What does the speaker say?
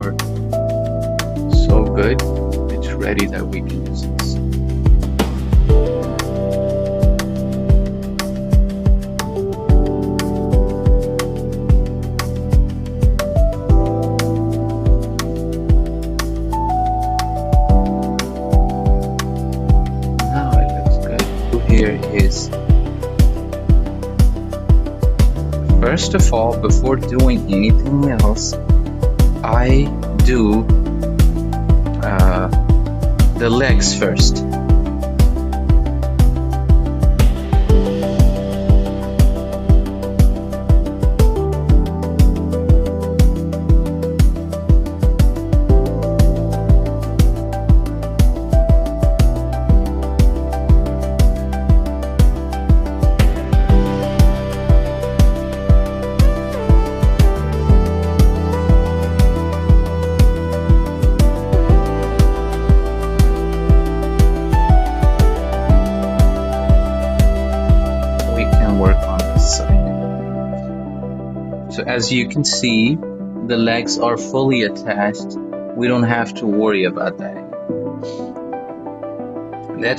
So good, it's ready that we can use this. Now it looks good. Here is, first of all, before doing anything else, I do the legs first. So as you can see, the legs are fully attached. We don't have to worry about that. That's